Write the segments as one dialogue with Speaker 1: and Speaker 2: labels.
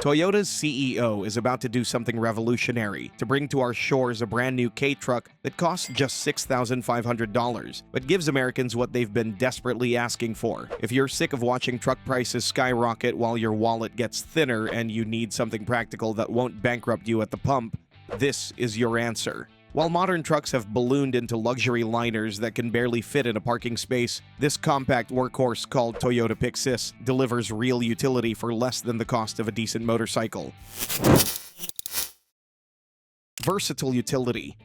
Speaker 1: Toyota's CEO is about to do something revolutionary to bring to our shores a brand new K truck that costs just $6,500, but gives Americans what they've been desperately asking for. If you're sick of watching truck prices skyrocket while your wallet gets thinner and you need something practical that won't bankrupt you at the pump, this is your answer. While modern trucks have ballooned into luxury liners that can barely fit in a parking space, this compact workhorse called Toyota Pixis delivers real utility for less than the cost of a decent motorcycle. Versatile utility.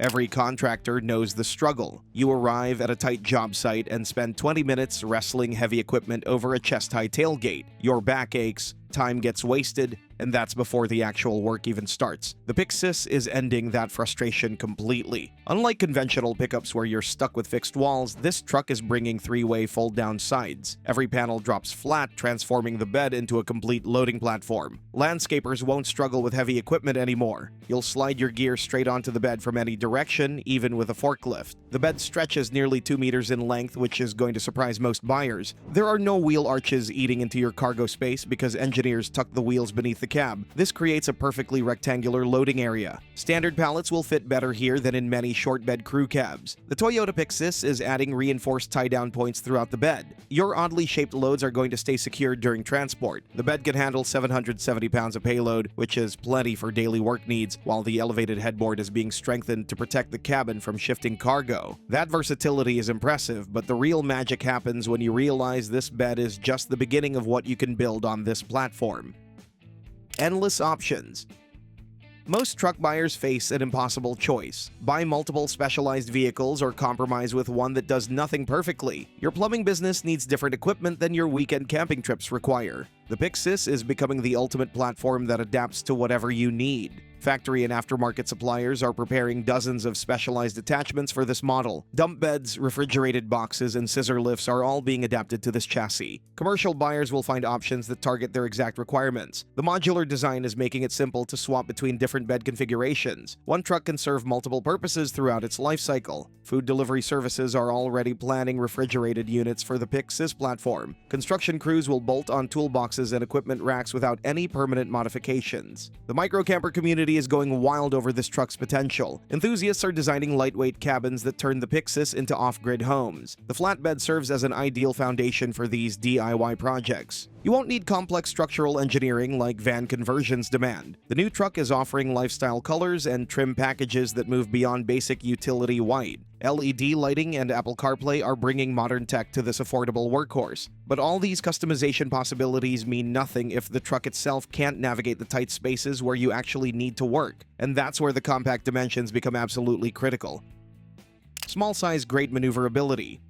Speaker 1: Every contractor knows the struggle. You arrive at a tight job site and spend 20 minutes wrestling heavy equipment over a chest-high tailgate. Your back aches, time gets wasted, and that's before the actual work even starts. The Pixis is ending that frustration completely. Unlike conventional pickups where you're stuck with fixed walls, this truck is bringing three-way fold-down sides. Every panel drops flat, transforming the bed into a complete loading platform. Landscapers won't struggle with heavy equipment anymore. You'll slide your gear straight onto the bed from any direction, even with a forklift. The bed stretches nearly 2 meters in length, which is going to surprise most buyers. There are no wheel arches eating into your cargo space because engineers tuck the wheels beneath the cab. This creates a perfectly rectangular loading area. Standard pallets will fit better here than in many short bed crew cabs. The Toyota Pixis is adding reinforced tie-down points throughout the bed. Your oddly shaped loads are going to stay secured during transport. The bed can handle 770 pounds of payload, which is plenty for daily work needs, while the elevated headboard is being strengthened to protect the cabin from shifting cargo. That versatility is impressive, but the real magic happens when you realize this bed is just the beginning of what you can build on this platform. Endless options. Most truck buyers face an impossible choice. Buy multiple specialized vehicles or compromise with one that does nothing perfectly. Your plumbing business needs different equipment than your weekend camping trips require. The Pixis is becoming the ultimate platform that adapts to whatever you need. Factory and aftermarket suppliers are preparing dozens of specialized attachments for this model. Dump beds, refrigerated boxes, and scissor lifts are all being adapted to this chassis. Commercial buyers will find options that target their exact requirements. The modular design is making it simple to swap between different bed configurations. One truck can serve multiple purposes throughout its life cycle. Food delivery services are already planning refrigerated units for the Pixis platform. Construction crews will bolt on toolboxes and equipment racks without any permanent modifications. The microcamper community is going wild over this truck's potential. Enthusiasts are designing lightweight cabins that turn the Pixis into off-grid homes. The flatbed serves as an ideal foundation for these DIY projects. You won't need complex structural engineering like van conversions demand. The new truck is offering lifestyle colors and trim packages that move beyond basic utility white. LED lighting and Apple CarPlay are bringing modern tech to this affordable workhorse. But all these customization possibilities mean nothing if the truck itself can't navigate the tight spaces where you actually need to work. And that's where the compact dimensions become absolutely critical. Small size, great maneuverability.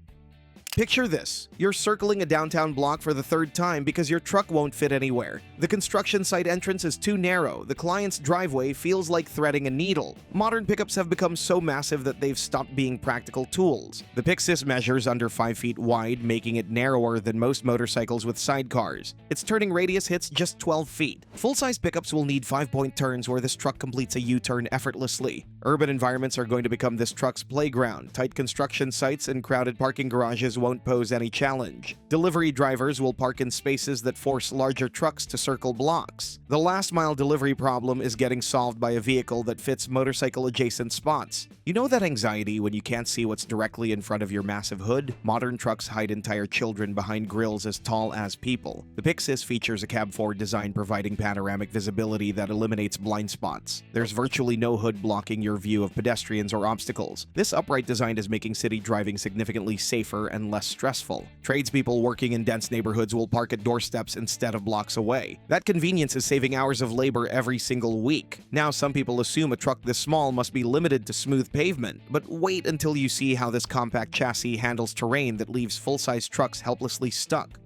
Speaker 1: Picture this. You're circling a downtown block for the third time because your truck won't fit anywhere. The construction site entrance is too narrow. The client's driveway feels like threading a needle. Modern pickups have become so massive that they've stopped being practical tools. The Pixis measures under 5 feet wide, making it narrower than most motorcycles with sidecars. Its turning radius hits just 12 feet. Full-size pickups will need 5-point turns where this truck completes a U-turn effortlessly. Urban environments are going to become this truck's playground. Tight construction sites and crowded parking garages won't pose any challenge. Delivery drivers will park in spaces that force larger trucks to circle blocks. The last-mile delivery problem is getting solved by a vehicle that fits motorcycle-adjacent spots. You know that anxiety when you can't see what's directly in front of your massive hood? Modern trucks hide entire children behind grills as tall as people. The Pixis features a cab-forward design providing panoramic visibility that eliminates blind spots. There's virtually no hood blocking your view of pedestrians or obstacles. This upright design is making city driving significantly safer and less stressful. Tradespeople working in dense neighborhoods will park at doorsteps instead of blocks away. That convenience is saving hours of labor every single week. Now, some people assume a truck this small must be limited to smooth pavement, but wait until you see how this compact chassis handles terrain that leaves full-size trucks helplessly stuck.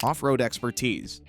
Speaker 1: Off-road expertise.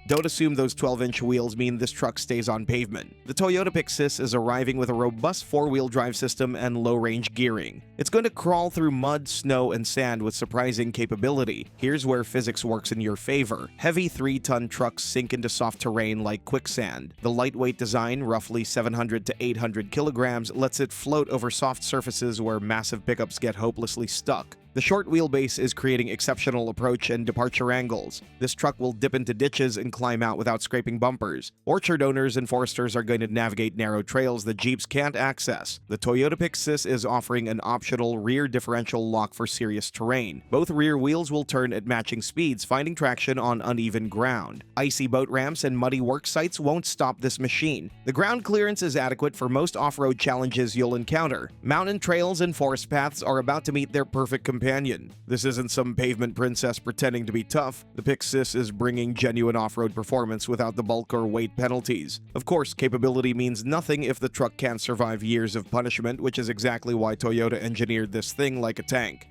Speaker 1: Don't assume those 12-inch wheels mean this truck stays on pavement. The Toyota Pixis is arriving with a robust 4-wheel drive system and low-range gearing. It's going to crawl through mud, snow, and sand with surprising capability. Here's where physics works in your favor. Heavy 3-ton trucks sink into soft terrain like quicksand. The lightweight design, roughly 700 to 800 kilograms, lets it float over soft surfaces where massive pickups get hopelessly stuck. The short wheelbase is creating exceptional approach and departure angles. This truck will dip into ditches and climb out without scraping bumpers. Orchard owners and foresters are going to navigate narrow trails that Jeeps can't access. The Toyota Pixis is offering an optional rear differential lock for serious terrain. Both rear wheels will turn at matching speeds, finding traction on uneven ground. Icy boat ramps and muddy work sites won't stop this machine. The ground clearance is adequate for most off-road challenges you'll encounter. Mountain trails and forest paths are about to meet their perfect companion. This isn't some pavement princess pretending to be tough. The Pixis is bringing genuine off-road performance without the bulk or weight penalties. Of course, capability means nothing if the truck can't survive years of punishment, which is exactly why Toyota engineered this thing like a tank.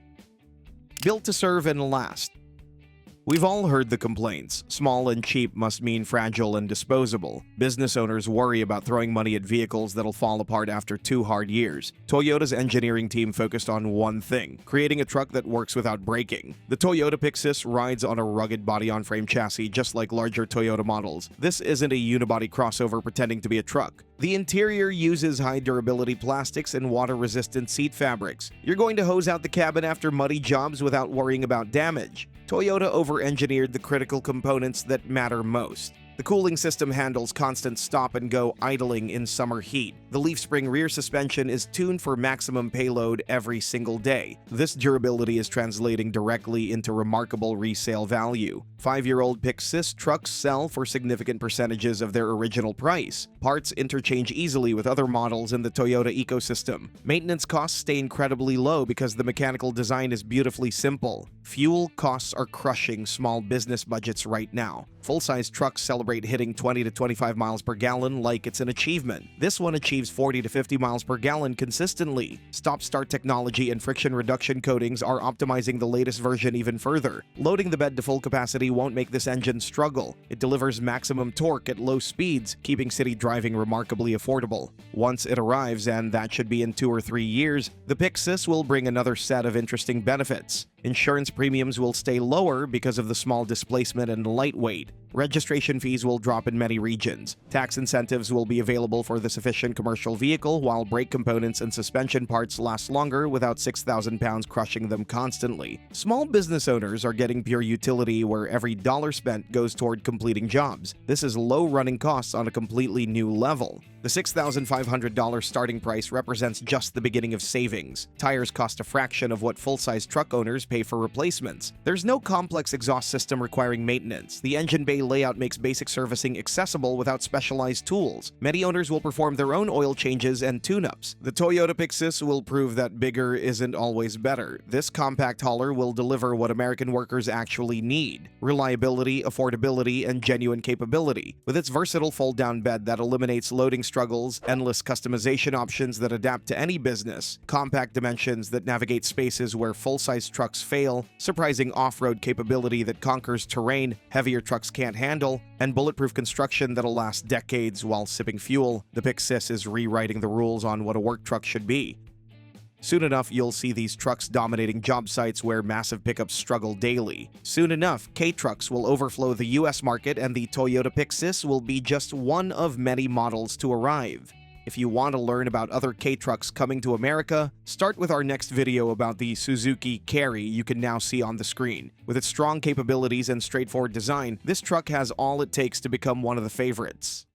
Speaker 1: Built to serve and last. We've all heard the complaints. Small and cheap must mean fragile and disposable. Business owners worry about throwing money at vehicles that'll fall apart after 2 hard years. Toyota's engineering team focused on one thing: creating a truck that works without braking. The Toyota Pixis rides on a rugged body-on-frame chassis just like larger Toyota models. This isn't a unibody crossover pretending to be a truck. The interior uses high-durability plastics and water-resistant seat fabrics. You're going to hose out the cabin after muddy jobs without worrying about damage. Toyota over-engineered the critical components that matter most. The cooling system handles constant stop-and-go idling in summer heat. The leaf spring rear suspension is tuned for maximum payload every single day. This durability is translating directly into remarkable resale value. 5-year-old Pixis trucks sell for significant percentages of their original price. Parts interchange easily with other models in the Toyota ecosystem. Maintenance costs stay incredibly low because the mechanical design is beautifully simple. Fuel costs are crushing small business budgets right now. Full-size trucks celebrate hitting 20 to 25 miles per gallon like it's an achievement. This one achieves 40 to 50 miles per gallon consistently. Stop-start technology and friction reduction coatings are optimizing the latest version even further. Loading the bed to full capacity won't make this engine struggle. It delivers maximum torque at low speeds, keeping city driving remarkably affordable. Once it arrives, and that should be in 2 or 3 years, the Pixis will bring another set of interesting benefits. Insurance premiums will stay lower because of the small displacement and lightweight. Registration fees will drop in many regions. Tax incentives will be available for this efficient commercial vehicle, while brake components and suspension parts last longer without 6,000 pounds crushing them constantly. Small business owners are getting pure utility where every dollar spent goes toward completing jobs. This is low running costs on a completely new level. The $6,500 starting price represents just the beginning of savings. Tires cost a fraction of what full-size truck owners pay for replacements. There's no complex exhaust system requiring maintenance. The engine bay layout makes basic servicing accessible without specialized tools. Many owners will perform their own oil changes and tune-ups. The Toyota Pixis will prove that bigger isn't always better. This compact hauler will deliver what American workers actually need: reliability, affordability, and genuine capability. With its versatile fold-down bed that eliminates loading struggles, endless customization options that adapt to any business, compact dimensions that navigate spaces where full-size trucks fail, surprising off-road capability that conquers terrain heavier trucks can't handle, and bulletproof construction that'll last decades while sipping fuel, the Pixis is rewriting the rules on what a work truck should be. Soon enough, you'll see these trucks dominating job sites where massive pickups struggle daily. Soon enough, K-trucks will overflow the US market, and the Toyota Pixis will be just one of many models to arrive. If you want to learn about other K-trucks coming to America, start with our next video about the Suzuki Kei you can now see on the screen. With its strong capabilities and straightforward design, this truck has all it takes to become one of the favorites.